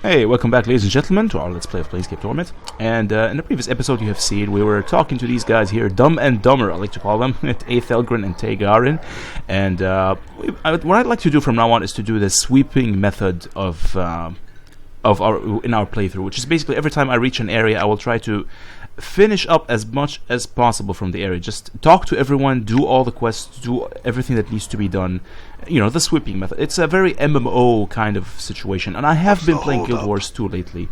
Hey, welcome back, ladies and gentlemen, to our Let's Play of Planescape Torment. And in the previous episode you have seen, we were talking to these guys here, Dumb and Dumber, I like to call them, Aethelgrin and Tegarin. And what I'd like to do from now on is to do the sweeping method of our playthrough, which is basically every time I reach an area, I will try to finish up as much as possible from the area. Just talk to everyone, do all the quests, do everything that needs to be done. You know, the sweeping method. It's a very MMO kind of situation, and I have been playing Guild Wars 2 lately.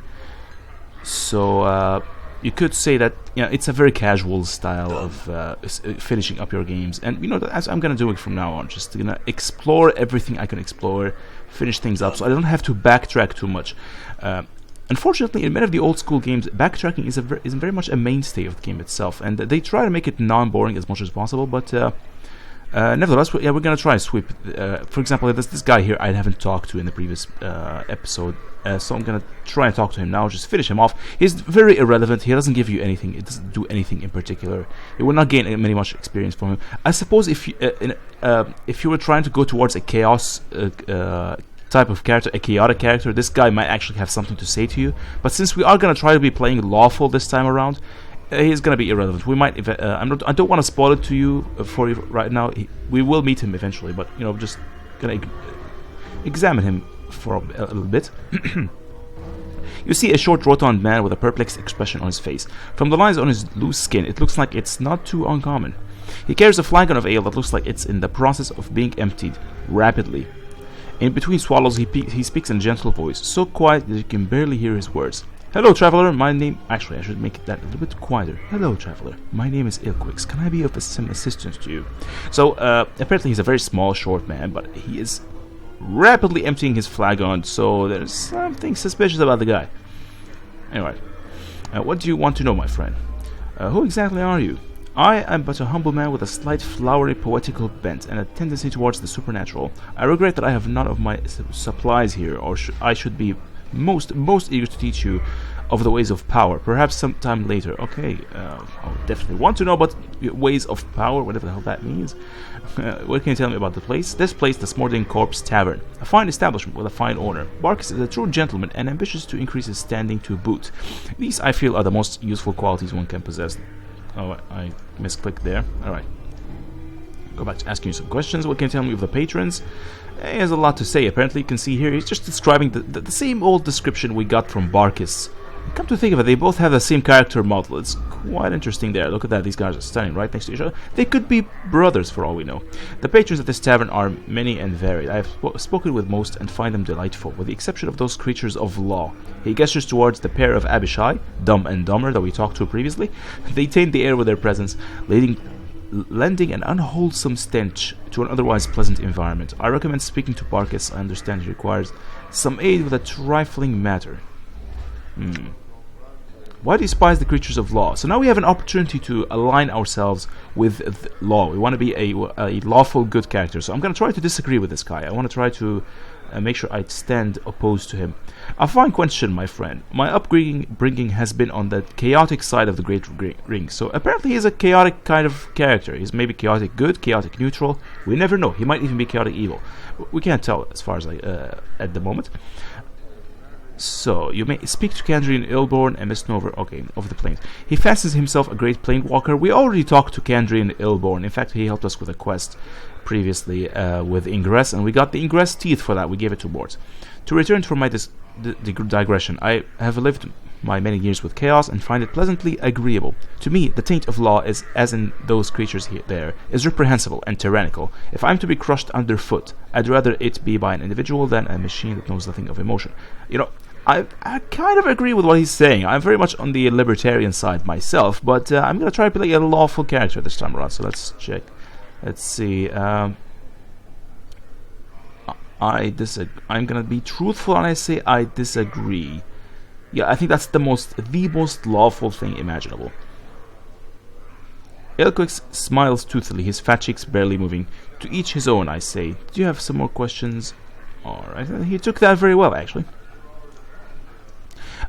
So you could say that it's a very casual style of finishing up your games, and as I'm gonna do it from now on, just gonna explore everything I can explore, finish things up, so I don't have to backtrack too much. Unfortunately, in many of the old school games, backtracking is very much a mainstay of the game itself, and they try to make it non-boring as much as possible. But nevertheless, we're gonna try and sweep. For example, this guy here I haven't talked to in the previous episode, so I'm gonna try and talk to him now. Just finish him off. He's very irrelevant. He doesn't give you anything. It doesn't do anything in particular. You will not gain much experience from him. I suppose if you were trying to go towards a chaos type of character, a chaotic character, this guy might actually have something to say to you. But since we are gonna try to be playing lawful this time around, he's gonna be irrelevant. We might. I don't want to spoil it to you for you right now. We will meet him eventually, but just gonna examine him for a little bit. You see a short, rotund man with a perplexed expression on his face. From the lines on his loose skin, it looks like it's not too uncommon. He carries a flagon of ale that looks like it's in the process of being emptied rapidly. In between swallows, he speaks in a gentle voice, so quiet that you can barely hear his words. Hello, traveler. My name... Actually, I should make that a little bit quieter. Hello, traveler. My name is Ilquix. Can I be of some assistance to you? So, apparently he's a very small, short man, but he is rapidly emptying his flagon, so there's something suspicious about the guy. Anyway, what do you want to know, my friend? Who exactly are you? I am but a humble man with a slight flowery poetical bent and a tendency towards the supernatural. I regret that I have none of my supplies here, or I should be most eager to teach you of the ways of power, perhaps sometime later. Okay, I definitely want to know about ways of power, whatever the hell that means. What can you tell me about the place? This place, the Smoldering Corpse Tavern, a fine establishment with a fine owner. Barkis is a true gentleman and ambitious to increase his standing to boot. These, I feel, are the most useful qualities one can possess. Oh, I misclicked there. Alright. Go back to asking you some questions. What can you tell me of the patrons? He has a lot to say. Apparently, you can see here, he's just describing the same old description we got from Barkis. Come to think of it, they both have the same character model. It's quite interesting there. Look at that, these guys are standing right next to each other. They could be brothers for all we know. The patrons of this tavern are many and varied. I have spoken with most and find them delightful, with the exception of those creatures of law. He gestures towards the pair of Abishai, Dumb and Dumber, that we talked to previously. They taint the air with their presence, lending an unwholesome stench to an otherwise pleasant environment. I recommend speaking to Barkis. I understand he requires some aid with a trifling matter. Why despise the creatures of law? So now we have an opportunity to align ourselves with law. We want to be a lawful good character. So I'm going to try to disagree with this guy. I want to try to make sure I stand opposed to him. A fine question, my friend. My upbringing has been on the chaotic side of the Great Ring. So apparently he's a chaotic kind of character. He's maybe chaotic good, chaotic neutral. We never know. He might even be chaotic evil. We can't tell as far as at the moment. So, you may speak to Kandrian Ilborn and Misnover, okay, of the plains. He fancies himself a great planewalker. We already talked to Kandrian Ilborn. In fact, he helped us with a quest previously with Ingress, and we got the Ingress teeth for that. We gave it to Boards. To return from my digression, I have lived my many years with chaos and find it pleasantly agreeable. To me, the taint of law is, as in those creatures there, is reprehensible and tyrannical. If I'm to be crushed underfoot, I'd rather it be by an individual than a machine that knows nothing of emotion. I kind of agree with what he's saying. I'm very much on the libertarian side myself, but I'm going to try to play a lawful character this time around, so let's check. Let's see. I'm going to be truthful and I say I disagree. Yeah, I think that's the most lawful thing imaginable. Ilquix smiles toothily, his fat cheeks barely moving. To each his own, I say. Do you have some more questions? Alright, he took that very well, actually.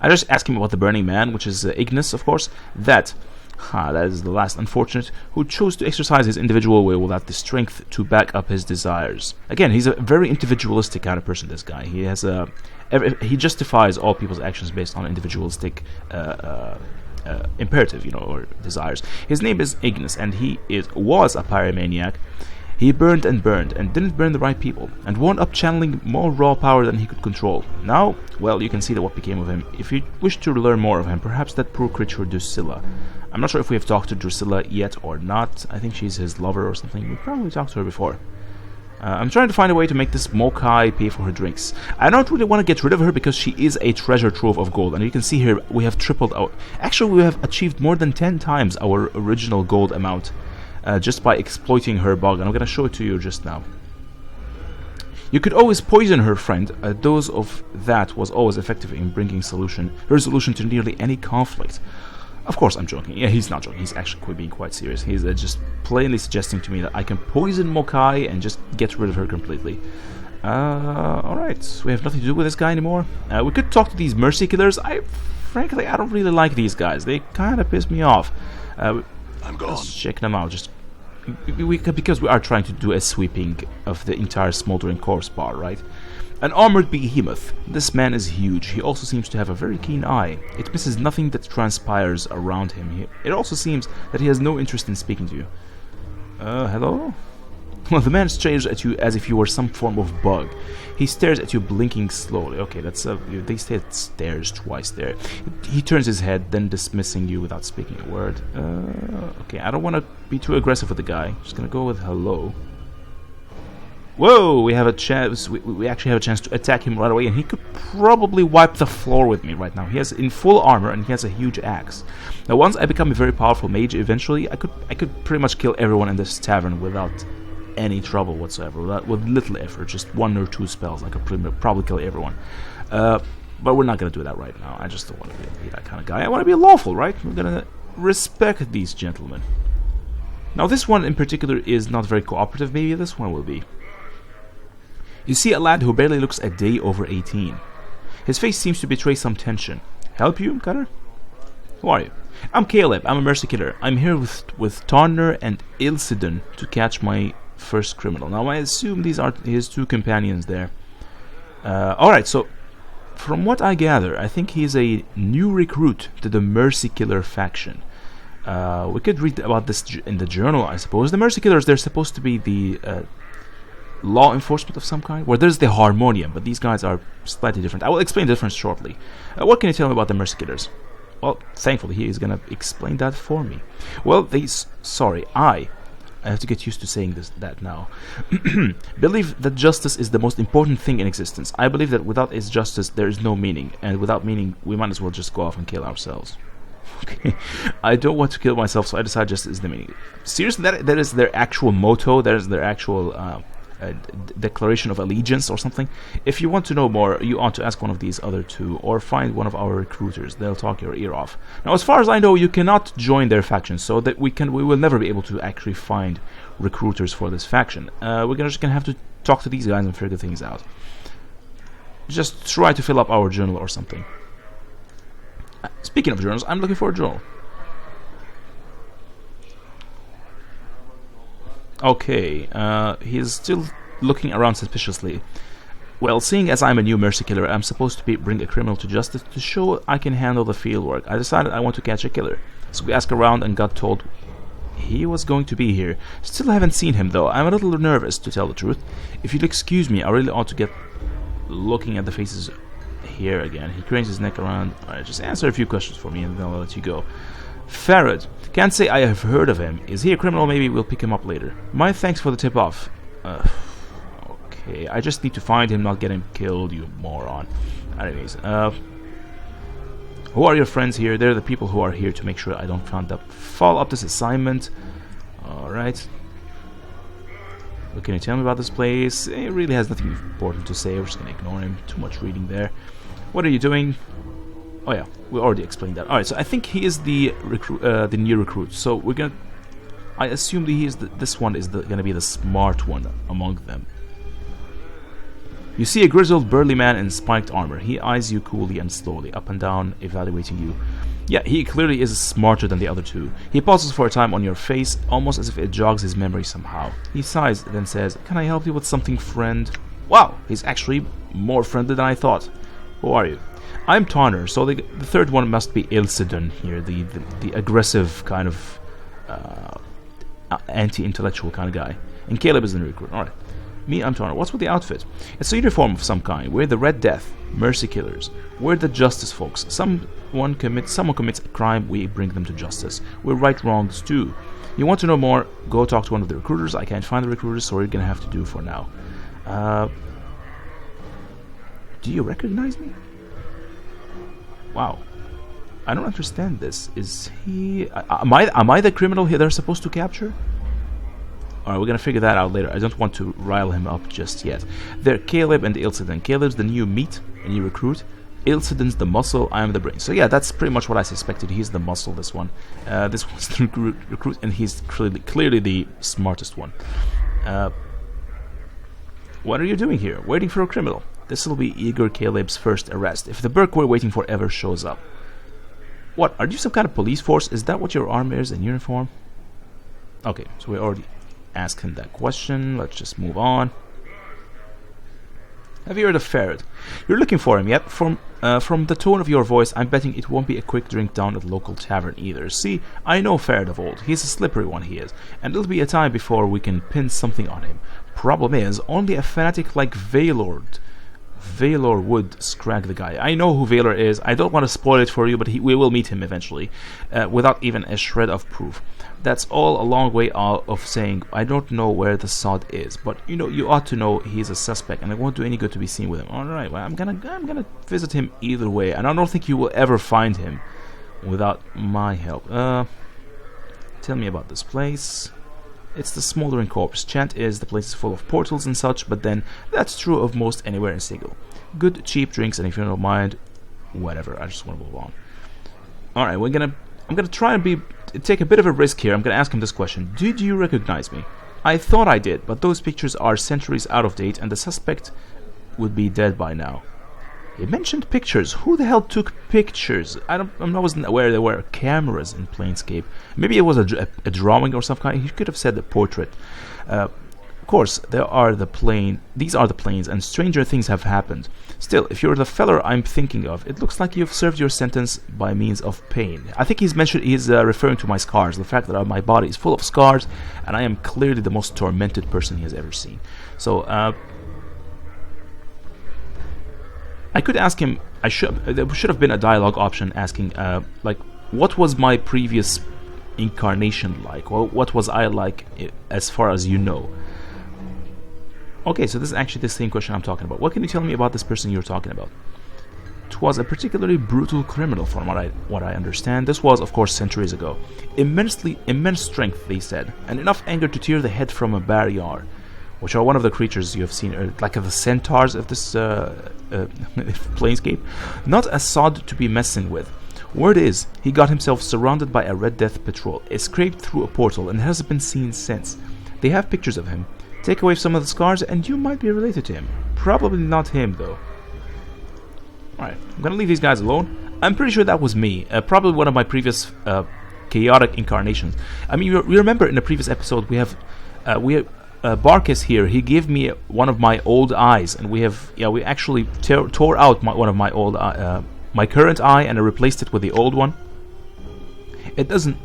I just asked him about the Burning Man, which is Ignis, of course. That That is the last unfortunate who chose to exercise his individual will without the strength to back up his desires. Again, he's a very individualistic kind of person, this guy. He has he justifies all people's actions based on individualistic imperative, or desires. His name is Ignis, and he was a pyromaniac. He burned and burned, and didn't burn the right people, and wound up channeling more raw power than he could control. Now, well, you can see that what became of him. If you wish to learn more of him, perhaps that poor creature Drusilla. I'm not sure if we have talked to Drusilla yet or not. I think she's his lover or something. We probably talked to her before. I'm trying to find a way to make this Mokai pay for her drinks. I don't really want to get rid of her because she is a treasure trove of gold. And you can see here, we have tripled our... Actually, we have achieved more than 10 times our original gold amount. Just by exploiting her bug, and I'm going to show it to you just now. You could always poison her friend. A dose of that was always effective in bringing her solution to nearly any conflict. Of course, I'm joking. Yeah, he's not joking. He's actually being quite serious. He's just plainly suggesting to me that I can poison Mokai and just get rid of her completely. Alright, we have nothing to do with this guy anymore. We could talk to these mercy killers. Frankly, I don't really like these guys. They kind of piss me off. I'm gone. Let's check them out. Just because we are trying to do a sweeping of the entire smoldering corpse bar, right? An armored behemoth. This man is huge. He also seems to have a very keen eye. It misses nothing that transpires around him. It also seems that he has no interest in speaking to you. Hello? Well, the man stares at you as if you were some form of bug. He stares at you, blinking slowly. Okay, that's they said stares twice there. He turns his head, then dismissing you without speaking a word. Okay, I don't want to be too aggressive with the guy. Just gonna go with hello. Whoa, we have a chance. We actually have a chance to attack him right away, and he could probably wipe the floor with me right now. He has in full armor, and he has a huge axe. Now, once I become a very powerful mage, eventually, I could pretty much kill everyone in this tavern without any trouble whatsoever, with little effort. Just 1 or 2 spells, I could probably kill everyone. But we're not gonna do that right now. I just don't want to be that kind of guy. I want to be lawful, right? We're gonna respect these gentlemen. Now, this one in particular is not very cooperative. Maybe this one will be. You see a lad who barely looks a day over 18. His face seems to betray some tension. Help you, Cutter? Who are you? I'm Caleb. I'm a mercy killer. I'm here with Tarner and Ilsidon to catch my first criminal. Now, I assume these are his 2 companions there. Alright, so from what I gather, I think he's a new recruit to the mercy killer faction. We could read about this in the journal, I suppose. The mercy killers, they're supposed to be the law enforcement of some kind, where there's the harmonium, but these guys are slightly different. I will explain the difference shortly. What can you tell me about the mercy killers? Well, thankfully he is gonna explain that for me. Well, I have to get used to saying that now. Believe that justice is the most important thing in existence. I believe that without its justice there is no meaning, and without meaning we might as well just go off and kill ourselves. Okay, I don't want to kill myself, so I decide justice is the meaning. Seriously, that is their actual motto. That is their actual declaration of allegiance or something. If you want to know more, you ought to ask one of these other 2 or find one of our recruiters. They'll talk your ear off. Now, as far as I know, you cannot join their faction, so that we will never be able to actually find recruiters for this faction. We're just gonna have to talk to these guys and figure things out. Just try to fill up our journal or something. Speaking of journals, I'm looking for a journal. Okay, he's still looking around suspiciously. Well, seeing as I'm a new mercy killer, I'm supposed to bring a criminal to justice to show I can handle the field work. I decided I want to catch a killer. So we asked around and got told he was going to be here. Still haven't seen him though. I'm a little nervous, to tell the truth. If you'll excuse me, I really ought to get looking at the faces here again. He cranes his neck around. Alright, just answer a few questions for me and then I'll let you go. Farad. Can't say I have heard of him. Is he a criminal? Maybe we'll pick him up later. My thanks for the tip-off. Okay, I just need to find him, not get him killed, you moron. Anyways, who are your friends here? They're the people who are here to make sure I don't follow up this assignment. Alright. What can you tell me about this place? It really has nothing important to say. We're just gonna ignore him. Too much reading there. What are you doing? Oh yeah, we already explained that. Alright, so I think he is the new recruit. So we're gonna... I assume that this one is gonna be the smart one among them. You see a grizzled, burly man in spiked armor. He eyes you coolly and slowly, up and down, evaluating you. Yeah, he clearly is smarter than the other two. He pauses for a time on your face, almost as if it jogs his memory somehow. He sighs, then says, "Can I help you with something, friend?" Wow, he's actually more friendly than I thought. Who are you? I'm Tarner, so the third one must be Ilsidun here, the aggressive kind of anti-intellectual kind of guy. And Caleb is the recruit. Alright. Me, I'm Tarner. What's with the outfit? It's a uniform of some kind. We're the Red Death, Mercy Killers. We're the Justice folks. Someone commits a crime, we bring them to justice. We're right wrongs too. You want to know more? Go talk to one of the recruiters. I can't find the recruiters, so you're gonna have to do for now. Do you recognize me? Wow. I don't understand this. Is he... Am I the criminal here they're supposed to capture? Alright, we're gonna figure that out later. I don't want to rile him up just yet. They're Caleb and Ilsidun. Caleb's the new meat, a new recruit. Ilsidun's the muscle, I am the brain. So yeah, that's pretty much what I suspected. He's the muscle, this one. This one's the recruit, and he's clearly the smartest one. What are you doing here? Waiting for a criminal. This will be Igor Caleb's first arrest, if the Burke we're waiting for ever shows up. What, are you some kind of police force? Is that what your arm is in uniform? Okay, so we already asked him that question. Let's just move on. Have you heard of Ferret? You're looking for him, yet from the tone of your voice, I'm betting it won't be a quick drink down at the local tavern either. See, I know Ferret of old. He's a slippery one, he is, and it'll be a time before we can pin something on him. Problem is, only a fanatic like Valor would scrag the guy. I know who Valor is. I don't want to spoil it for you, but we will meet him eventually, without even a shred of proof. That's all a long way out of saying I don't know where the sod is, but you ought to know he's a suspect, and it won't do any good to be seen with him. All right, well, I'm gonna visit him either way, and I don't think you will ever find him without my help. Tell me about this place. It's the Smoldering Corpse. Chant is the place is full of portals and such, but then that's true of most anywhere in Sigil. Good, cheap drinks, and if you don't mind, whatever. I just want to move on. Alright, I'm gonna try and take a bit of a risk here. I'm gonna ask him this question. Did you recognize me? I thought I did, but those pictures are centuries out of date, and the suspect would be dead by now. He mentioned pictures. Who the hell took pictures? I wasn't aware there were cameras in Planescape. Maybe it was a drawing or some kind. He could have said a portrait. Of course, these are the planes, and stranger things have happened. Still, if you're the feller I'm thinking of, it looks like you've served your sentence by means of pain. I think he's referring to my scars, the fact that my body is full of scars, and I am clearly the most tormented person he has ever seen. So, I could ask him. There should have been a dialogue option asking, like, what was my previous incarnation like? Well, what was I like, as far as you know? Okay, so this is actually the same question I'm talking about. What can you tell me about this person you're talking about? It was a particularly brutal criminal, from what I understand. This was, of course, centuries ago. Immense strength, they said, and enough anger to tear the head from a barrier, which are one of the creatures you have seen, like the centaurs of this Planescape. Not a sod to be messing with. Word is, he got himself surrounded by a Red Death patrol, escaped through a portal, and hasn't been seen since. They have pictures of him. Take away some of the scars, and you might be related to him. Probably not him, though. Alright, I'm gonna leave these guys alone. I'm pretty sure that was me. Probably one of my previous chaotic incarnations. I mean, you remember in the previous episode, we have Barkus here. He gave me one of my old eyes, and we actually tore out one of my old my current eye, and I replaced it with the old one. It doesn't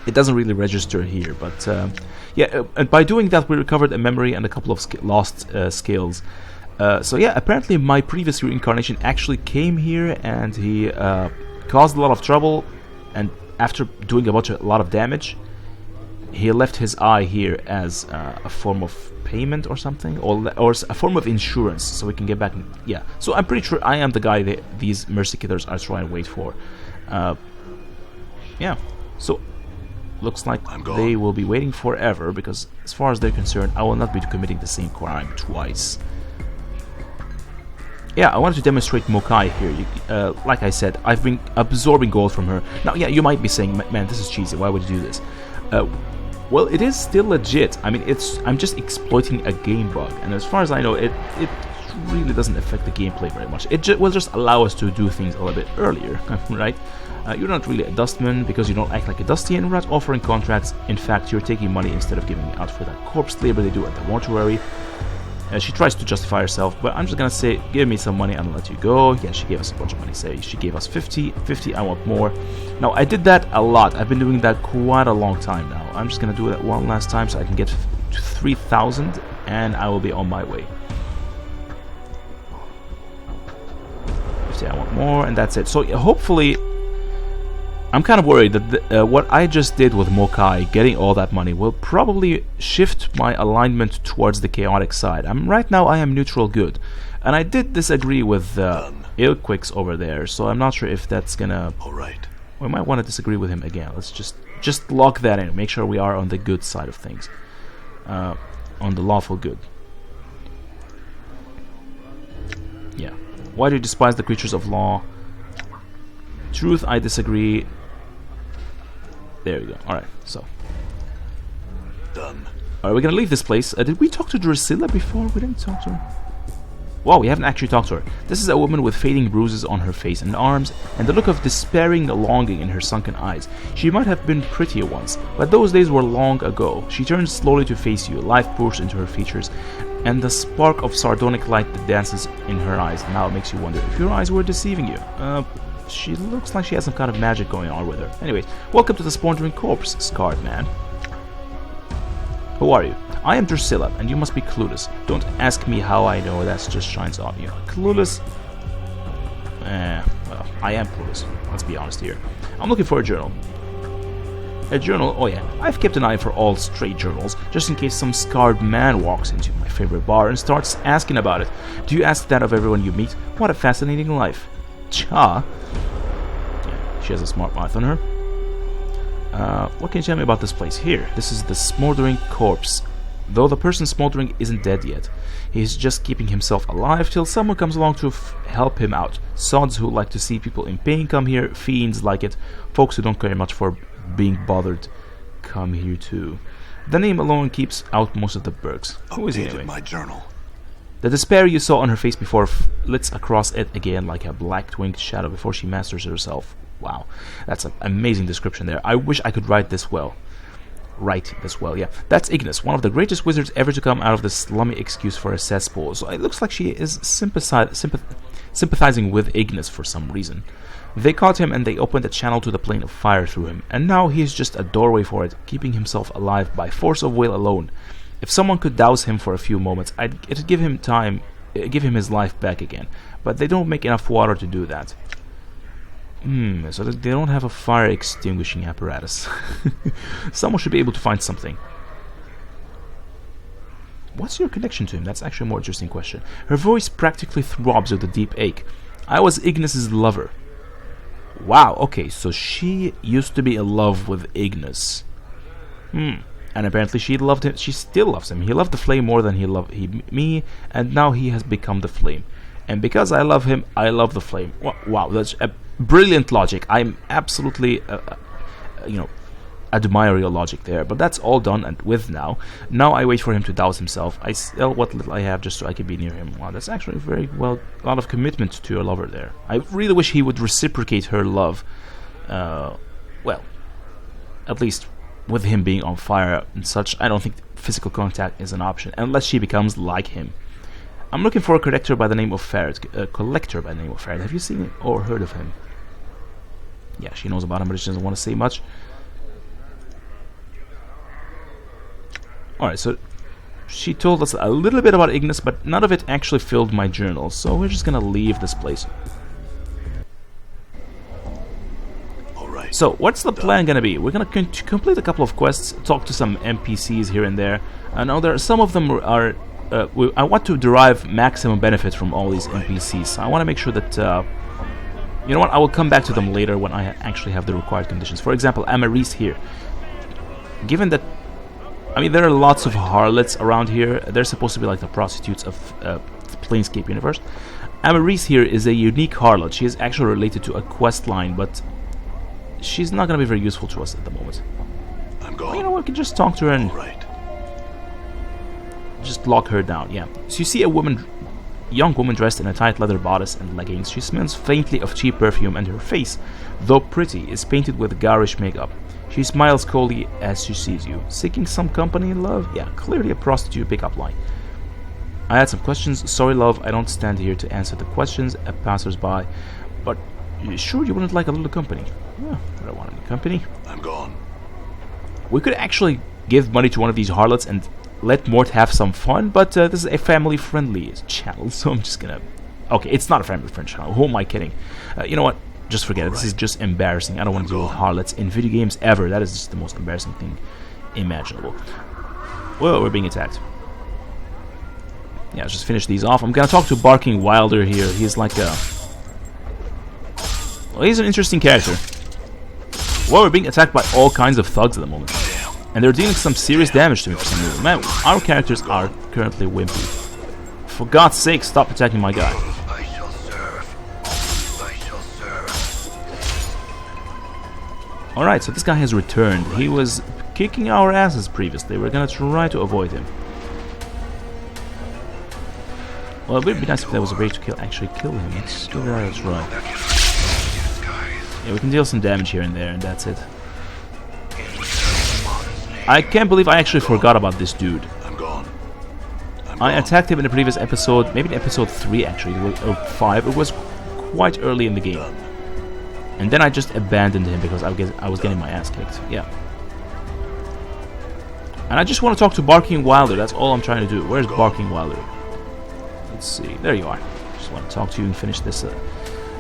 it doesn't really register here, but and by doing that we recovered a memory and a couple of lost skills. So yeah, apparently my previous reincarnation actually came here, and he caused a lot of trouble, and after doing a lot of damage, he left his eye here as a form of payment or something, or a form of insurance, so we can get back. Yeah, so I'm pretty sure I am the guy that these Mercy Killers are trying to wait for. Yeah, so looks like they will be waiting forever, because as far as they're concerned, I will not be committing the same crime twice. Yeah, I wanted to demonstrate Mokai here. Like I said, I've been absorbing gold from her. Now, yeah, you might be saying, man, this is cheesy, why would you do this? Well, it is still legit. I mean, I'm just exploiting a game bug, and as far as I know, it really doesn't affect the gameplay very much. It will just allow us to do things a little bit earlier, right? You're not really a dustman because you don't act like a dusty and rat offering contracts. In fact, you're taking money instead of giving it out for that corpse labor they do at the mortuary. She tries to justify herself, but I'm just gonna say, give me some money and I'll let you go. Yeah, she gave us a bunch of money. Say she gave us 50, I want more. Now, I did that a lot. I've been doing that quite a long time now. I'm just gonna do that one last time so I can get to 3,000 and I will be on my way. 50, I want more, and that's it. So hopefully, I'm kind of worried that what I just did with Mokai, getting all that money, will probably shift my alignment towards the chaotic side. Right now I am neutral good, and I did disagree with Ilquix over there, so I'm not sure if that's gonna... Alright. We might want to disagree with him again. Let's just lock that in, make sure we are on the good side of things. On the lawful good. Yeah. Why do you despise the creatures of law? Truth, I disagree. There we go. Alright, so. Done. Alright, we're gonna leave this place. Did we talk to Drusilla before? We didn't talk to her. Wow, we haven't actually talked to her. This is a woman with fading bruises on her face and arms, and the look of despairing longing in her sunken eyes. She might have been prettier once, but those days were long ago. She turns slowly to face you, life pours into her features, and the spark of sardonic light that dances in her eyes now makes you wonder if your eyes were deceiving you. She looks like she has some kind of magic going on with her. Anyways, welcome to the Splintering Corpse, scarred man. Who are you? I am Drusilla, and you must be clueless. Don't ask me how I know, that just shines on you. Clueless? Well, I am clueless. Let's be honest here. I'm looking for a journal. A journal? Oh yeah, I've kept an eye for all stray journals, just in case some scarred man walks into my favorite bar and starts asking about it. Do you ask that of everyone you meet? What a fascinating life. Cha. Yeah, she has a smart mouth on her. What can you tell me about this place? Here, this is the Smoldering Corpse. Though the person smoldering isn't dead yet, he's just keeping himself alive till someone comes along to help him out. Sods who like to see people in pain come here, fiends like it, folks who don't care much for being bothered come here too. The name alone keeps out most of the bergs. Who is he anyway? My journal. The despair you saw on her face before flits across it again like a black-winged shadow before she masters herself. Wow, that's an amazing description there. I wish I could write this well. Yeah. That's Ignis, one of the greatest wizards ever to come out of the slummy excuse for a cesspool. So it looks like she is sympathizing with Ignis for some reason. They caught him and they opened a channel to the plane of fire through him, and now he is just a doorway for it, keeping himself alive by force of will alone. If someone could douse him for a few moments, it'd give him time, give him his life back again. But they don't make enough water to do that. So they don't have a fire extinguishing apparatus. Someone should be able to find something. What's your connection to him? That's actually a more interesting question. Her voice practically throbs with a deep ache. I was Ignis's lover. Wow, okay, so she used to be in love with Ignis. And apparently she loved him. She still loves him. He loved the flame more than he loved me, and now he has become the flame. And because I love him, I love the flame. Wow, that's a brilliant logic. I'm absolutely, admire your logic there. But that's all done and with now. Now I wait for him to douse himself. I sell what little I have just so I can be near him. Wow, that's actually very well, a lot of commitment to your lover there. I really wish he would reciprocate her love. Well, at least with him being on fire and such, I don't think physical contact is an option unless she becomes like him. I'm looking for a collector by the name of Farad. Have you seen him or heard of him? Yeah, she knows about him, but she doesn't want to say much. Alright, so she told us a little bit about Ignis, but none of it actually filled my journal, so we're just gonna leave this place. Alright. So, what's the plan gonna be? We're gonna complete a couple of quests, talk to some NPCs here and there. I know there are some of them are... I want to derive maximum benefit from all these NPCs. So I want to make sure that, you know what, I will come back to them later when I actually have the required conditions. For example, Amaris here. Given that, I mean, there are lots of harlots around here. They're supposed to be like the prostitutes of the Planescape universe. Amaris here is a unique harlot. She is actually related to a quest line, but she's not going to be very useful to us at the moment. I'm gone. Well, you know, we can just talk to her and... Right. Just lock her down, yeah. So you see a woman young woman dressed in a tight leather bodice and leggings. She smells faintly of cheap perfume, and her face, though pretty, is painted with garish makeup. She smiles coldly as she sees you. Seeking some company in love? Yeah, clearly a prostitute pickup line. I had some questions. Sorry, love, I don't stand here to answer the questions of passers-by. But sure you wouldn't like a little company? Yeah, I don't want any company. I'm gone. We could actually give money to one of these harlots and let Mort have some fun, but this is a family-friendly channel, so I'm just gonna... Okay, it's not a family-friendly channel. Who am I kidding? You know what? Just forget it. This is just embarrassing. I don't want to deal with harlots in video games ever. That is just the most embarrassing thing imaginable. Well, we're being attacked. Yeah, let's just finish these off. I'm gonna talk to Barking Wilder here. He's like a... Well, he's an interesting character. Well, we're being attacked by all kinds of thugs at the moment. And they're dealing some serious damage to me for some reason. Man, our characters are currently wimpy. For God's sake, stop attacking my guy. I shall serve. I shall serve. Alright, so this guy has returned. He was kicking our asses previously. We're gonna try to avoid him. Well, it would be nice if there was a way to actually kill him. Let's do that as right. Yeah, we can deal some damage here and there, and that's it. I can't believe I actually forgot about this dude. I'm gone. I attacked him in the previous episode, maybe in episode 3 actually, or 5. It was quite early in the game. And then I just abandoned him because I was getting my ass kicked. Yeah. And I just want to talk to Barking Wilder. That's all I'm trying to do. Where's Barking Wilder? Let's see. There you are. Just want to talk to you and finish this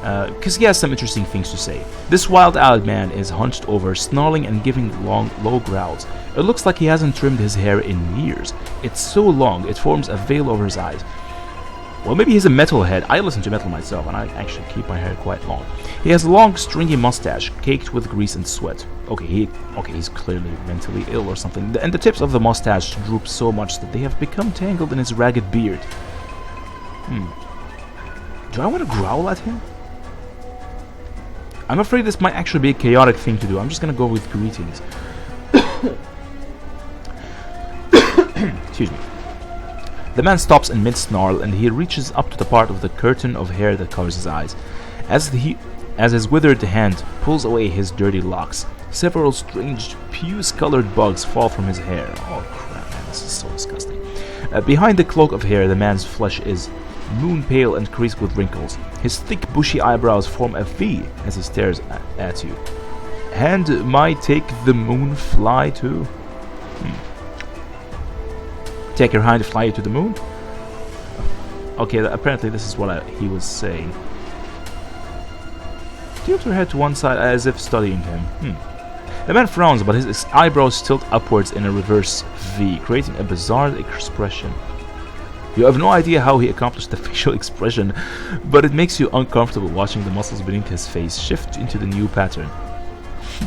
because he has some interesting things to say. This wild-eyed man is hunched over, snarling and giving long, low growls. It looks like he hasn't trimmed his hair in years. It's so long, it forms a veil over his eyes. Well, maybe he's a metalhead. I listen to metal myself, and I actually keep my hair quite long. He has a long, stringy mustache, caked with grease and sweat. Okay, he's clearly mentally ill or something. And the tips of the mustache droop so much that they have become tangled in his ragged beard. Do I want to growl at him? I'm afraid this might actually be a chaotic thing to do. I'm just gonna go with greetings. Excuse me. The man stops in mid-snarl, and he reaches up to the part of the curtain of hair that covers his eyes. As his withered hand pulls away his dirty locks, several strange puce-colored bugs fall from his hair. Oh crap, man, this is so disgusting. Behind the cloak of hair, the man's flesh is moon-pale and creased with wrinkles. His thick, bushy eyebrows form a V as he stares at you. And might take the moon fly too? Take your hand to fly you to the moon? Okay, apparently this is what he was saying. Tilt her head to one side as if studying him. The man frowns, but his eyebrows tilt upwards in a reverse V, creating a bizarre expression. You have no idea how he accomplished the facial expression, but it makes you uncomfortable watching the muscles beneath his face shift into the new pattern.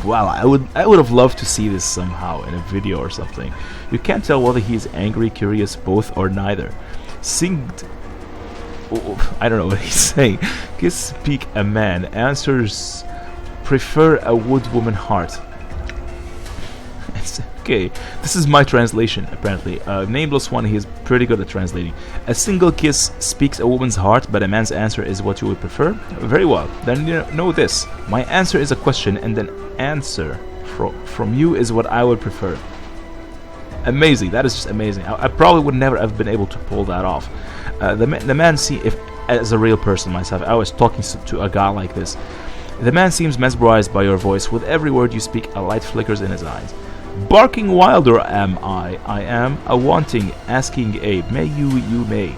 Wow, I would have loved to see this somehow in a video or something. You can't tell whether he is angry, curious, both, or neither. Singed... Oh, I don't know what he's saying. Kiss speak a man. Answers prefer a wood woman heart. Okay, this is my translation, apparently. Nameless one, he is pretty good at translating. A single kiss speaks a woman's heart, but a man's answer is what you would prefer? Very well, then know this. My answer is a question, and an answer from you is what I would prefer. Amazing, that is just amazing. I probably would never have been able to pull that off. The man, if as a real person myself, I was talking to a guy like this. The man seems mesmerized by your voice. With every word you speak, a light flickers in his eyes. Barking Wilder am I. I am a wanting, asking a may you may.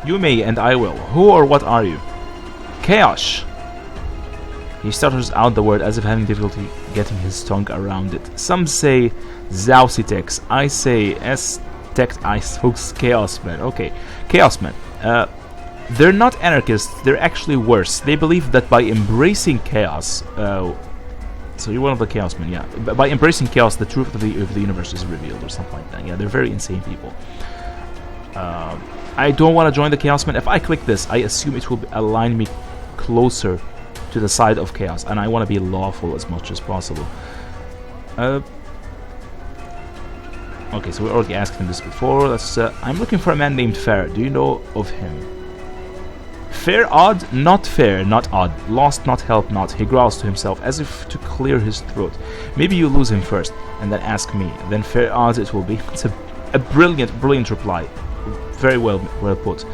You may and I will. Who or what are you? Chaos. He stutters out the word as if having difficulty getting his tongue around it. Some say Zausitex. I say S-Tex. I suppose Chaos Man. Okay, Chaos Man. They're not anarchists. They're actually worse. They believe that by embracing chaos, so you're one of the Chaos Men, yeah. By embracing chaos, the truth of the universe is revealed, or something like that. Yeah, they're very insane people. I don't want to join the Chaos Men. If I click this, I assume it will align me closer to the side of chaos, and I want to be lawful as much as possible. Okay, so we already asked him this before. Let's. I'm looking for a man named Fair. Do you know of him? Fair odd, not fair, not odd. Lost, not help, not. He growls to himself as if to clear his throat. Maybe you lose him first, and then ask me. Then fair odds it will be. It's a brilliant reply. Very well put.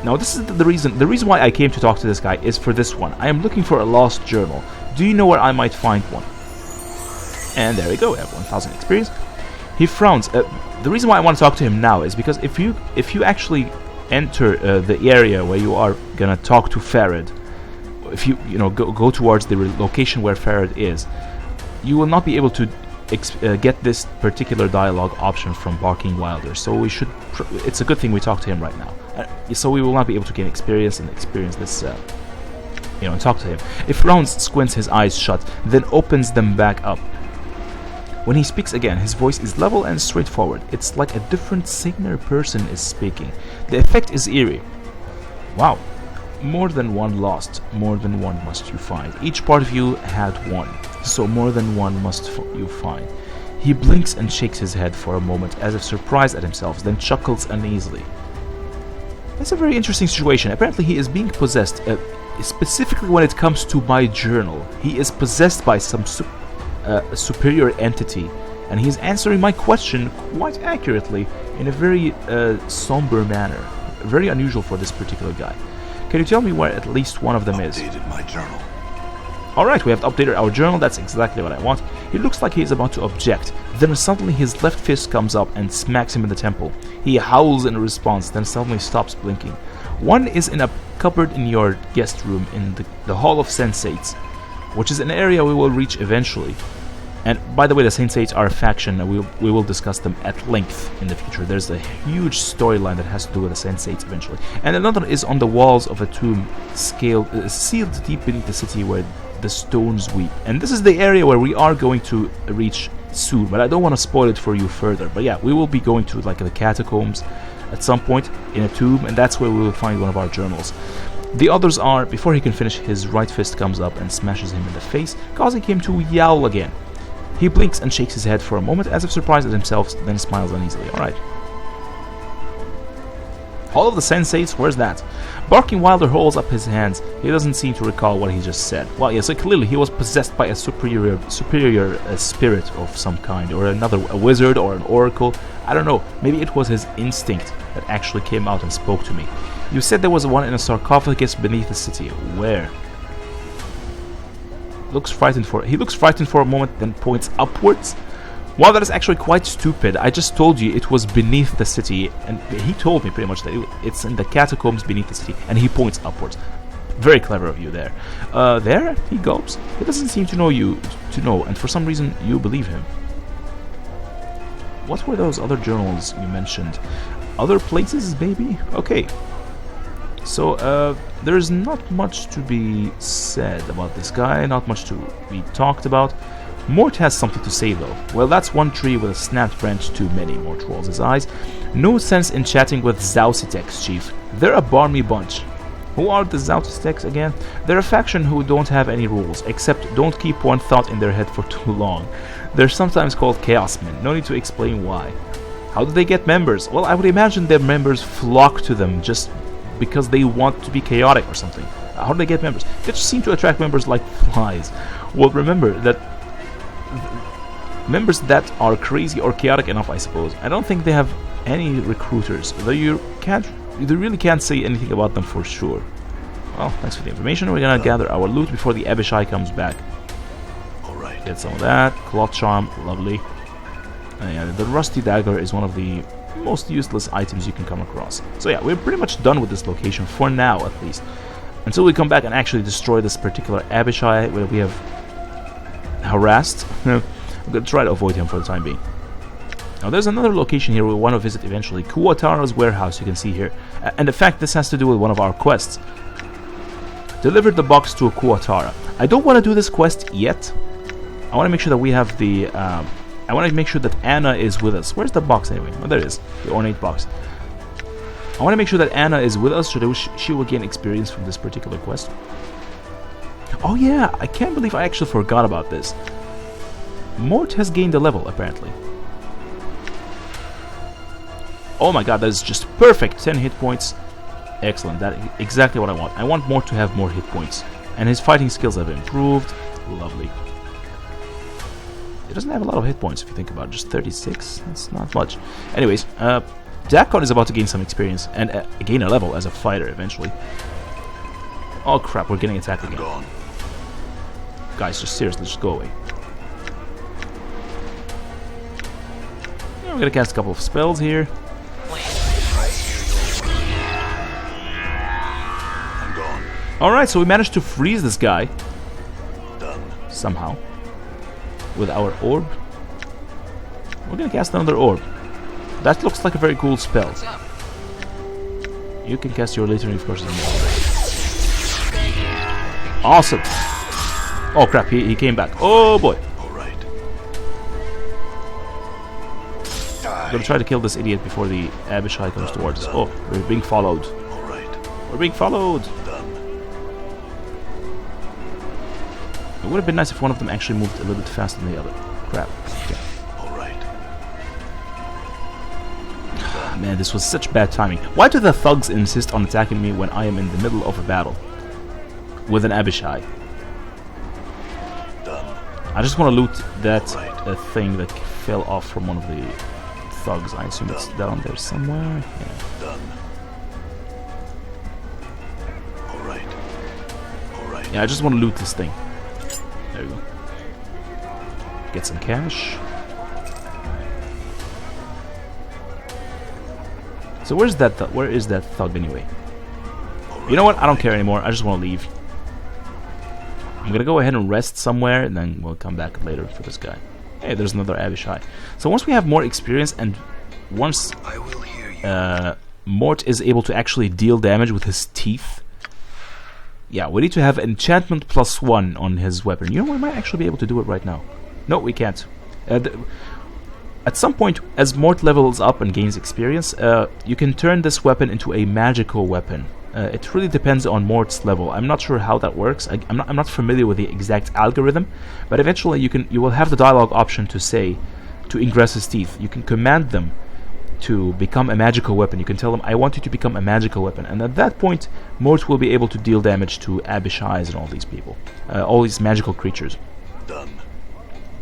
Now this is the reason. The reason why I came to talk to this guy is for this one. I am looking for a lost journal. Do you know where I might find one? And there we go. We have 1,000 experience. He frowns. The reason why I want to talk to him now is because if you actually enter the area where you are gonna talk to Farad, if you go towards the location where Farad is, you will not be able to get this particular dialogue option from Barking Wilder. So we should. It's a good thing we talk to him right now. So we will not be able to gain experience and experience this. And talk to him. If Rounds squints his eyes shut, then opens them back up. When he speaks again, his voice is level and straightforward. It's like a different, saner person is speaking. The effect is eerie. Wow. More than one lost, more than one must you find. Each part of you had one, so more than one must you find. He blinks and shakes his head for a moment, as if surprised at himself, then chuckles uneasily. That's a very interesting situation. Apparently he is being possessed, specifically when it comes to my journal. He is possessed by some superior entity, and he's answering my question quite accurately in a very somber manner. Very unusual for this particular guy. Can you tell me where at least one of them is? Updated my journal. Alright, we have updated our journal. That's exactly what I want. He looks like he is about to object. Then suddenly his left fist comes up and smacks him in the temple. He howls in response, then suddenly stops blinking. One is in a cupboard in your guest room in the Hall of Sensates, which is an area we will reach eventually. And by the way, the Sensates are a faction, and we will discuss them at length in the future. There's a huge storyline that has to do with the Sensates eventually. And another is on the walls of a tomb sealed deep beneath the city where the stones weep. And this is the area where we are going to reach soon, but I don't want to spoil it for you further. But yeah, we will be going to like the catacombs at some point in a tomb, and that's where we will find one of our journals. The others are, before he can finish, his right fist comes up and smashes him in the face, causing him to yowl again. He blinks and shakes his head for a moment as if surprised at himself, then smiles uneasily. Alright. Hall of the Sensates, where's that? Barking Wilder holds up his hands. He doesn't seem to recall what he just said. Well, yes, so clearly he was possessed by a superior spirit of some kind, or a wizard or an oracle. I don't know. Maybe it was his instinct that actually came out and spoke to me. You said there was one in a sarcophagus beneath the city. Where? He looks frightened for a moment, then points upwards. Well, that is actually quite stupid. I just told you it was beneath the city, and he told me pretty much that it's in the catacombs beneath the city, and he points upwards. Very clever of you there. There? He gulps. He doesn't seem to know you, and for some reason you believe him. What were those other journals you mentioned? Other places, maybe? Okay. So, there's not much to be said about this guy, not much to be talked about. Mort has something to say though. Well, that's one tree with a snapped branch too many, Mort rolls his eyes. No sense in chatting with Zausitex, Chief. They're a barmy bunch. Who are the Zausitex again? They're a faction who don't have any rules, except don't keep one thought in their head for too long. They're sometimes called Chaos Men, no need to explain why. How do they get members? Well, I would imagine their members flock to them just because they want to be chaotic or something. How do they get members? They just seem to attract members like flies. Well, remember that members that are crazy or chaotic enough, I suppose. I don't think they have any recruiters, though you really can't say anything about them for sure. Well, thanks for the information. We're gonna gather our loot before the Abishai comes back. Alright. Get some of that. Cloth charm, lovely. And the rusty dagger is one of the most useless items you can come across. So yeah, we're pretty much done with this location, for now at least. Until we come back and actually destroy this particular Abishai, where we have harassed. I'm going to try to avoid him for the time being. Now there's another location here we want to visit eventually, Kuatara's warehouse, you can see here. And in fact, this has to do with one of our quests. Delivered the box to a Kuatara. I don't want to do this quest yet. I want to make sure that we have the... I want to make sure that Anna is with us. Where's the box anyway? Oh, there it is. The ornate box. I want to make sure that Anna is with us so that she will gain experience from this particular quest. Oh yeah, I can't believe I actually forgot about this. Mort has gained a level, apparently. Oh my god, that is just perfect. 10 hit points. Excellent. That is exactly what I want. I want Mort to have more hit points. And his fighting skills have improved. Lovely. He doesn't have a lot of hit points if you think about it. Just 36. That's not much. Anyways, Dakon is about to gain some experience and gain a level as a fighter eventually. Oh crap, we're getting attacked again. Guys, just seriously, just go away. Yeah, we're gonna cast a couple of spells here. Alright, so we managed to freeze this guy. Somehow. With our orb. We're gonna cast another orb. That looks like a very cool spell. You can cast your later forces on me. Awesome. Oh crap, he came back. Oh boy. Alright. I'm gonna try to kill this idiot before the Abishai comes towards us. Oh, we're being followed. Alright. We're being followed. It would have been nice if one of them actually moved a little bit faster than the other. Crap. Okay. Alright. Man, this was such bad timing. Why do the thugs insist on attacking me when I am in the middle of a battle? With an Abishai. I just want to loot that thing that fell off from one of the thugs. I assume it's down there somewhere. Yeah. Alright. Yeah, I just want to loot this thing. There we go. Get some cash. So where is that thug anyway? You know what? I don't care anymore. I just want to leave. I'm gonna go ahead and rest somewhere, and then we'll come back later for this guy. Hey, there's another Abishai. So once we have more experience, and once Mort is able to actually deal damage with his teeth, yeah, we need to have enchantment +1 on his weapon. You know, we might actually be able to do it right now. No, we can't. At some point, as Mort levels up and gains experience, you can turn this weapon into a magical weapon. It really depends on Mort's level. I'm not sure how that works. I'm not familiar with the exact algorithm, but eventually you will have the dialogue option to ingress his teeth. You can command them to become a magical weapon. You can tell them, I want you to become a magical weapon, and at that point, Mort will be able to deal damage to Abishais and all these people, all these magical creatures. Done.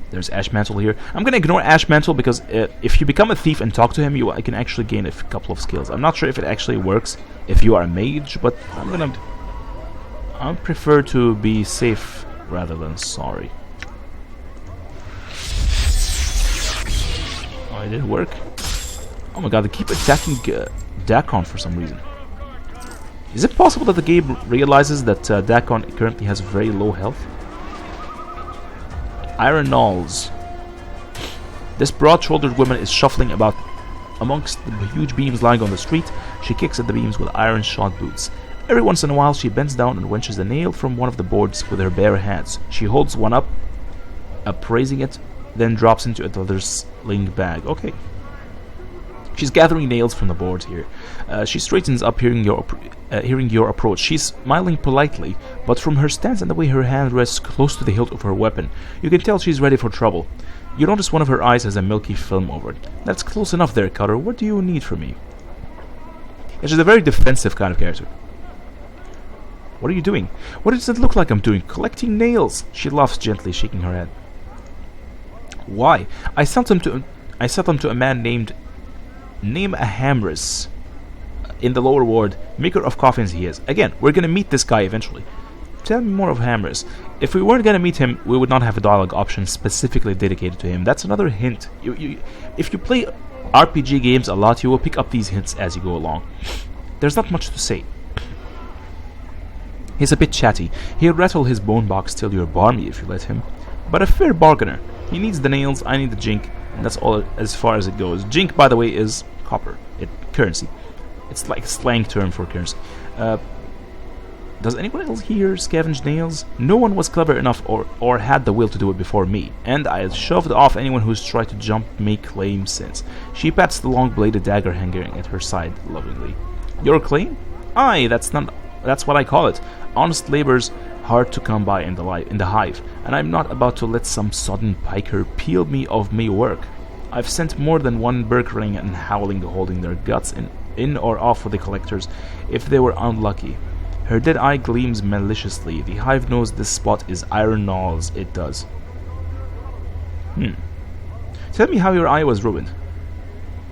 There's Ashmantle here. I'm gonna ignore Ashmantle because if you become a thief and talk to him, I can actually gain a couple of skills. I'm not sure if it actually works if you are a mage, but I prefer to be safe rather than sorry. Oh, it didn't work. Oh my god, they keep attacking Dakon for some reason. Is it possible that the game realizes that Dakon currently has very low health? Iron Knolls. This broad-shouldered woman is shuffling about amongst the huge beams lying on the street. She kicks at the beams with iron shod boots. Every once in a while she bends down and wrenches a nail from one of the boards with her bare hands. She holds one up, appraising it, then drops into another sling bag. Okay. She's gathering nails from the boards here. She straightens up, hearing your approach. She's smiling politely, but from her stance and the way her hand rests close to the hilt of her weapon, you can tell she's ready for trouble. You notice one of her eyes has a milky film over it. That's close enough there, Cutter. What do you need from me? Yeah, she's a very defensive kind of character. What are you doing? What does it look like I'm doing? Collecting nails. She laughs gently, shaking her head. Why? I sent them to a man named Hamris in the lower ward. Maker of coffins he is. Again, we're gonna meet this guy eventually. Tell me more of Hamris. If we weren't gonna meet him, we would not have a dialogue option specifically dedicated to him. That's another hint. If you play RPG games a lot, you will pick up these hints as you go along. There's not much to say. He's a bit chatty. He'll rattle his bone box till you're balmy if you let him. But a fair bargainer. He needs the nails, I need the jink, and that's all as far as it goes. Jink, by the way, is copper. Currency. It's like a slang term for currency. Does anyone else here scavenge nails? No one was clever enough or had the will to do it before me, and I shoved off anyone who's tried to jump me claim since. She pats the long-bladed dagger hanging at her side lovingly. Your claim? Aye, that's what I call it. Honest labor's hard to come by in the hive, and I'm not about to let some sodden piker peel me of me work. I've sent more than one Berkling and Howling holding their guts in or off with the collectors if they were unlucky. Her dead eye gleams maliciously. The hive knows this spot is Iron Knolls. It does. Tell me how your eye was ruined.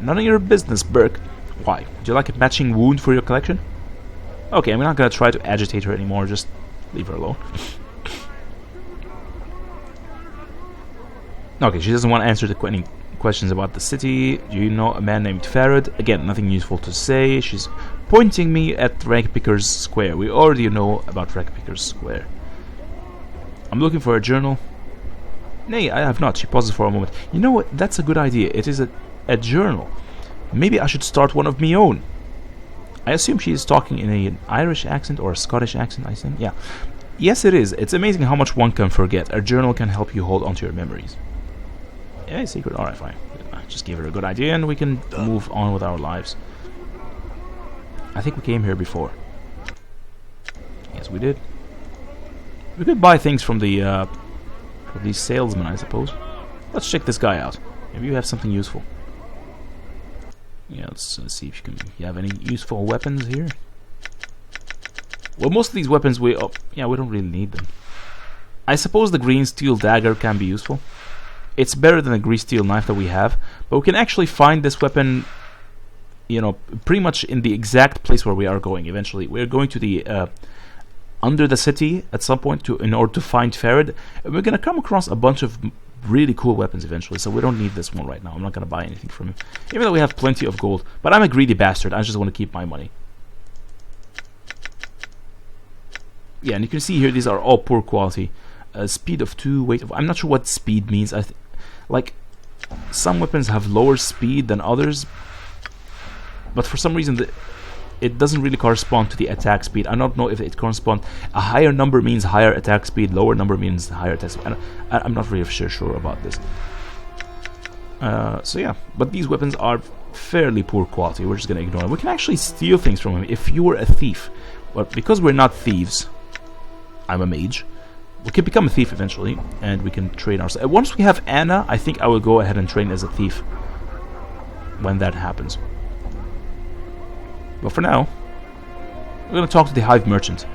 None of your business, Burke. Why? Would you like a matching wound for your collection? Okay, I'm not gonna try to agitate her anymore. Just leave her alone. Okay, she doesn't want to answer any questions about the city. Do you know a man named Farad? Again, nothing useful to say. She's pointing me at Ragpicker's Square. We already know about Ragpicker's Square. I'm looking for a journal. Nay, I have not. She pauses for a moment. You know what? That's a good idea. It is a journal. Maybe I should start one of my own. I assume she is talking in an Irish accent or a Scottish accent, I think. Yeah. Yes, it is. It's amazing how much one can forget. A journal can help you hold onto your memories. Yeah, secret. Alright, fine. Just give her a good idea and we can move on with our lives. I think we came here before. Yes, we did. We could buy things from the these salesmen, I suppose. Let's check this guy out. Maybe you have something useful. Yeah, let's see if you have any useful weapons here. Well, most of these weapons we don't really need them. I suppose the green steel dagger can be useful. It's better than the green steel knife that we have, but we can actually find this weapon, you know, pretty much in the exact place where we are going. Eventually, we're going to the under the city at some point in order to find Farad, and we're gonna come across a bunch of really cool weapons eventually. So we don't need this one right now. I'm not gonna buy anything from him, even though we have plenty of gold. But I'm a greedy bastard. I just want to keep my money. Yeah, and you can see here these are all poor quality. Speed of 2, weight of... I'm not sure what speed means. Like, some weapons have lower speed than others, but for some reason it doesn't really correspond to the attack speed. I don't know if it corresponds. A higher number means higher attack speed, lower number means higher attack speed. I'm not really sure about this. So yeah, but these weapons are fairly poor quality. We're just gonna ignore them. We can actually steal things from him if you were a thief. But because we're not thieves, I'm a mage. We can become a thief eventually, and we can train ourselves. Once we have Anna, I think I will go ahead and train as a thief when that happens. But for now, we're going to talk to the Hive Merchant.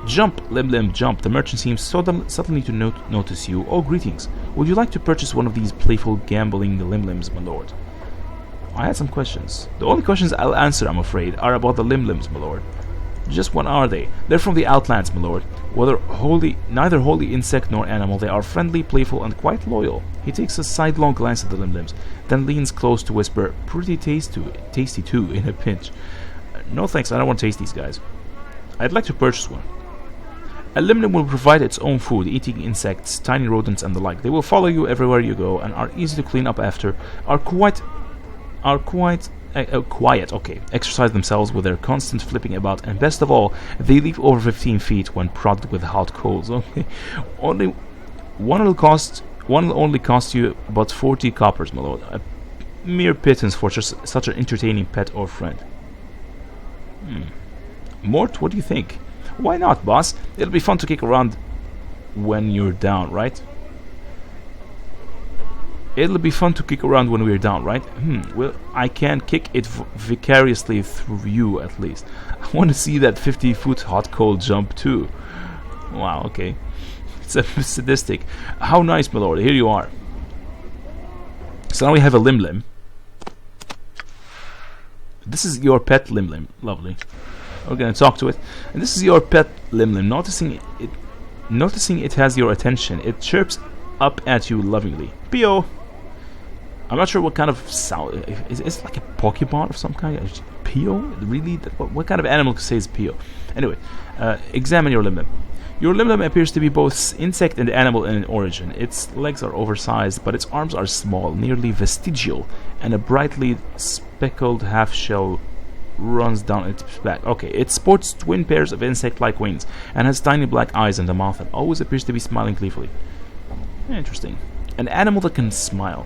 Jump, Lim Lim, jump. The merchant seems suddenly to notice you. Oh, greetings. Would you like to purchase one of these playful, gambling Lim Lims, my lord? I had some questions. The only questions I'll answer, I'm afraid, are about the Lim Lims, my lord. Just what are they? They're from the Outlands, my lord. Neither wholly insect nor animal, they are friendly, playful, and quite loyal. He takes a sidelong glance at the Lim-Lims, then leans close to whisper, "Pretty tasty too, in a pinch." No thanks, I don't want to taste these guys. I'd like to purchase one. A Lim-Lim will provide its own food, eating insects, tiny rodents, and the like. They will follow you everywhere you go, and are easy to clean up after, are quiet, okay, exercise themselves with their constant flipping about, and best of all, they leap over 15 feet when prodded with hot coals. Okay, one will only cost you about 40 coppers, my lord. A mere pittance for such an entertaining pet or friend. Mort, what do you think? Why not, boss? It'll be fun to kick around when you're down, right? It'll be fun to kick around when we're down, right? Well, I can kick it vicariously through you, at least. I want to see that 50-foot hot coal jump, too. Wow, okay. It's a sadistic. How nice, my lord. Here you are. So now we have a Lim-Lim. This is your pet Lim-Lim. Lovely. We're gonna talk to it. And this is your pet Lim-Lim. Noticing it has your attention, it chirps up at you lovingly. Pio! I'm not sure what kind of sound. Is it like a Pokemon of some kind? Pio? Really? What kind of animal says Pio? Anyway, examine your Lim-Lim. Your Lim-Lim appears to be both insect and animal in origin. Its legs are oversized, but its arms are small, nearly vestigial, and a brightly speckled half-shell runs down its back. Okay, it sports twin pairs of insect-like wings, and has tiny black eyes in the mouth, and always appears to be smiling gleefully. Interesting. An animal that can smile.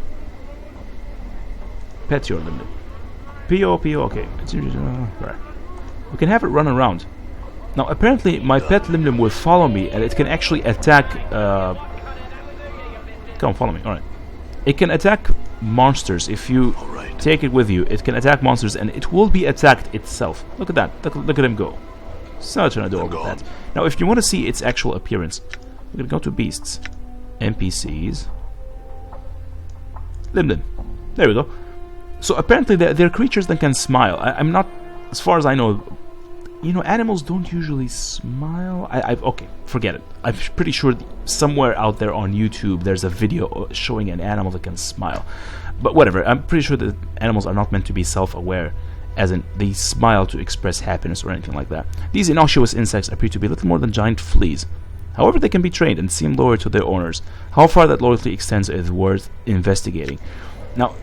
Pet your Lim-Lim. Pio, okay. We can have it run around. Now, apparently, my pet Lim-Lim will follow me, and it can actually attack... Come on, follow me. Alright. It can attack monsters. If you take it with you, it can attack monsters, and it will be attacked itself. Look at that. Look at him go. Such an adorable pet. Now, if you want to see its actual appearance, we're going to go to beasts. NPCs. Lim. There we go. So apparently they're creatures that can smile. I'm not, as far as I know, animals don't usually smile. Okay, forget it. I'm pretty sure somewhere out there on YouTube there's a video showing an animal that can smile. But whatever, I'm pretty sure that animals are not meant to be self-aware, as in they smile to express happiness or anything like that. These innocuous insects appear to be little more than giant fleas. However, they can be trained and seem loyal to their owners. How far that loyalty extends is worth investigating. Now,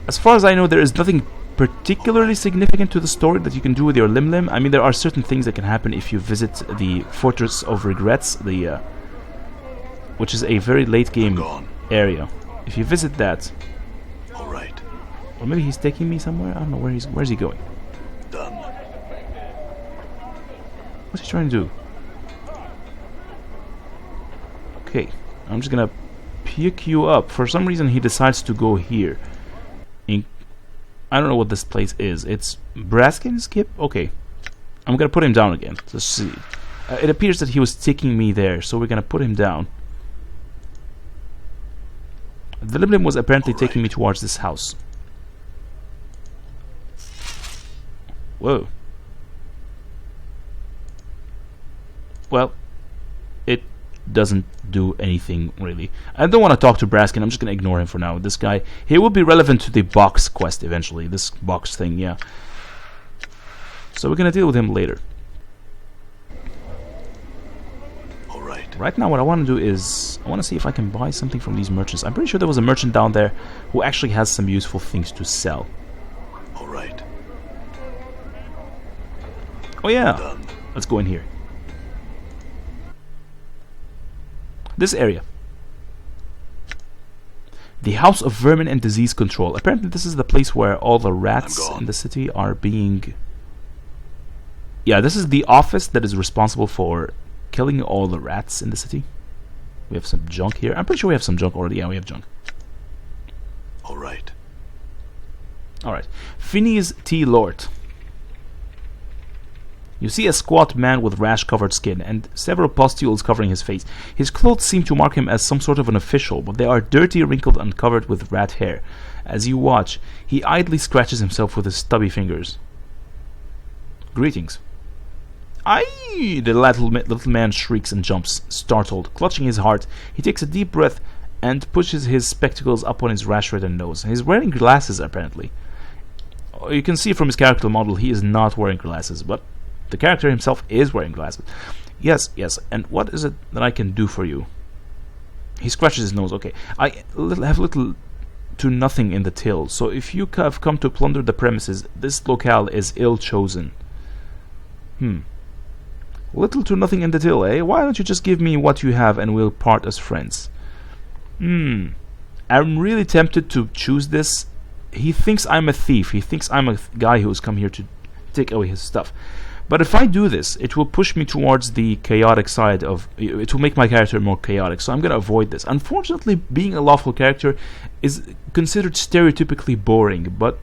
as far as I know, there is nothing particularly significant to the story that you can do with your Lim. I mean, there are certain things that can happen if you visit the Fortress of Regrets, which is a very late game area. If you visit that, or maybe he's taking me somewhere. I don't know where's he going. Done. What's he trying to do? Okay, I'm just gonna pick you up. For some reason, he decides to go here. I don't know what this place is. It's Planescape? Okay. I'm gonna put him down again. Let's see. It appears that he was taking me there, so we're gonna put him down. The Lim was apparently taking me towards this house. Whoa. Well, it doesn't do anything really. I don't want to talk to Braskin. I'm just gonna ignore him for now. This guy, he will be relevant to the box quest eventually. This box thing, yeah. So we're gonna deal with him later. Right now, what I want to do is I want to see if I can buy something from these merchants. I'm pretty sure there was a merchant down there who actually has some useful things to sell. Oh yeah, let's go in here. This area. The House of Vermin and Disease Control. Apparently this is the place where all the rats in the city are being... Yeah, this is the office that is responsible for killing all the rats in the city. We have some junk here. I'm pretty sure we have some junk already. Yeah, we have junk. Alright. Phineas T. Lord. You see a squat man with rash-covered skin and several pustules covering his face. His clothes seem to mark him as some sort of an official, but they are dirty, wrinkled, and covered with rat hair. As you watch, he idly scratches himself with his stubby fingers. Greetings. Aye! The little man shrieks and jumps, startled. Clutching his heart, he takes a deep breath and pushes his spectacles up on his rash-ridden nose. He's wearing glasses, apparently. You can see from his character model he is not wearing glasses, but the character himself is wearing glasses. Yes, and what is it that I can do for you? He scratches his nose. Okay, I have little to nothing in the till, so if you have come to plunder the premises, this locale is ill-chosen. Little to nothing in the till, eh? Why don't you just give me what you have and we'll part as friends? I'm really tempted to choose this. He thinks I'm a thief. He thinks I'm a guy who's come here to take away his stuff. But if I do this, it will push me towards the chaotic side of... It will make my character more chaotic, so I'm going to avoid this. Unfortunately, being a lawful character is considered stereotypically boring, but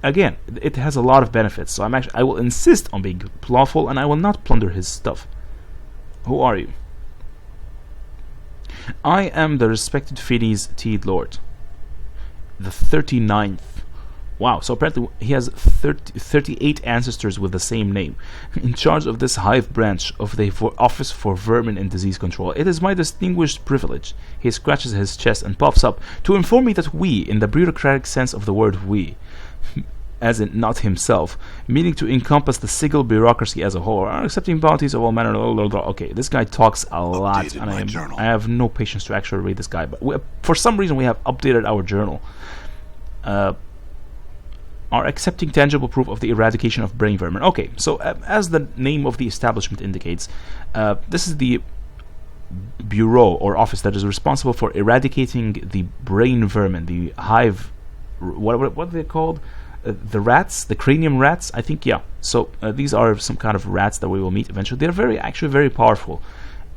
again, it has a lot of benefits, so I will insist on being lawful, and I will not plunder his stuff. Who are you? I am the respected Phineas T. Lord, the 39th. Wow, so apparently he has 38 ancestors with the same name, in charge of this hive branch of the Office for Vermin and Disease Control. It is my distinguished privilege, he scratches his chest and puffs up, to inform me that we, in the bureaucratic sense of the word we, as in not himself, meaning to encompass the sigil bureaucracy as a whole, are accepting bounties of all manner. Okay, this guy talks a lot, and I have no patience to actually read this guy. But for some reason, we have updated our journal. Are accepting tangible proof of the eradication of brain vermin. Okay, so as the name of the establishment indicates, this is the bureau or office that is responsible for eradicating the brain vermin, the hive. What are they called? The rats, the cranium rats, I think. Yeah. So these are some kind of rats that we will meet eventually. They're actually very powerful,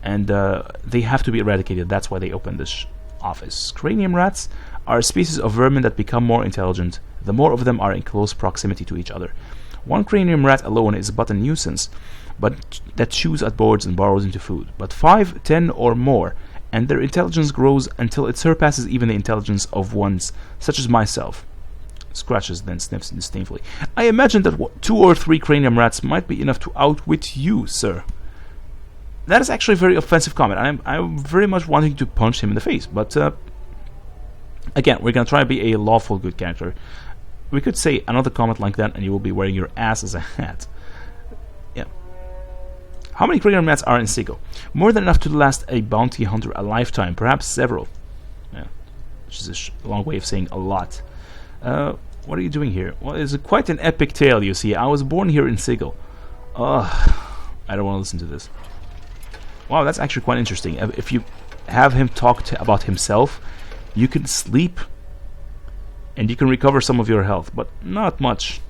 and they have to be eradicated. That's why they opened this office. Cranium rats are a species of vermin that become more intelligent the more of them are in close proximity to each other. One cranium rat alone is but a nuisance, but that chews at boards and burrows into food. But 5, 10, or more, and their intelligence grows until it surpasses even the intelligence of ones such as myself. Scratches, then sniffs disdainfully. I imagine that 2 or 3 cranium rats might be enough to outwit you, sir. That is actually a very offensive comment. I'm very much wanting to punch him in the face, but again, we're gonna try to be a lawful good character. We could say another comment like that, and you will be wearing your ass as a hat. Yeah. How many cranium rats are in Sigil? More than enough to last a bounty hunter a lifetime, perhaps several. Yeah, which is a long way of saying a lot. What are you doing here? Well, it's quite an epic tale, you see. I was born here in Sigil. I don't want to listen to this. Wow, that's actually quite interesting. If you have him talk about himself, you can sleep and you can recover some of your health, but not much.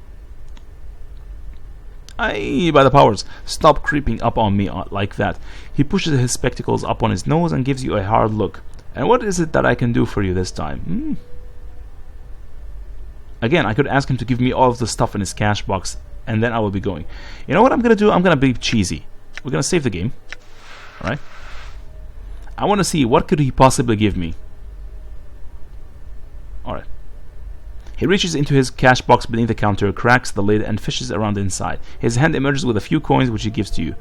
Aye, by the powers, stop creeping up on me like that. He pushes his spectacles up on his nose and gives you a hard look. And what is it that I can do for you this time? Again, I could ask him to give me all of the stuff in his cash box, and then I will be going. You know what I'm gonna do? I'm gonna be cheesy. We're gonna save the game. Alright? I want to see what could he possibly give me. Alright. He reaches into his cash box beneath the counter, cracks the lid, and fishes around inside. His hand emerges with a few coins, which he gives to you.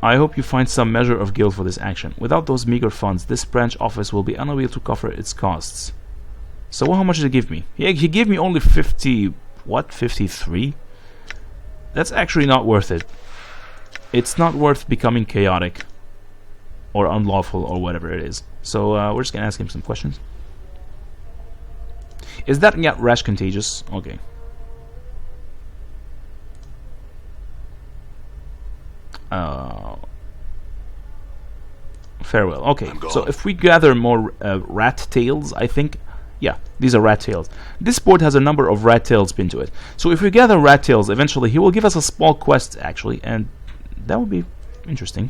I hope you find some measure of guilt for this action. Without those meager funds, this branch office will be unable to cover its costs. So how much did he give me? He gave me only 50... what? 53? That's actually not worth it. It's not worth becoming chaotic or unlawful or whatever it is. So we're just gonna ask him some questions. Is that yet rash contagious? Okay. Farewell. Okay, so if we gather more rat tails, I think... yeah, these are rat tails. This board has a number of rat tails pinned to it. So if we gather rat tails, eventually he will give us a small quest, actually, and that would be interesting.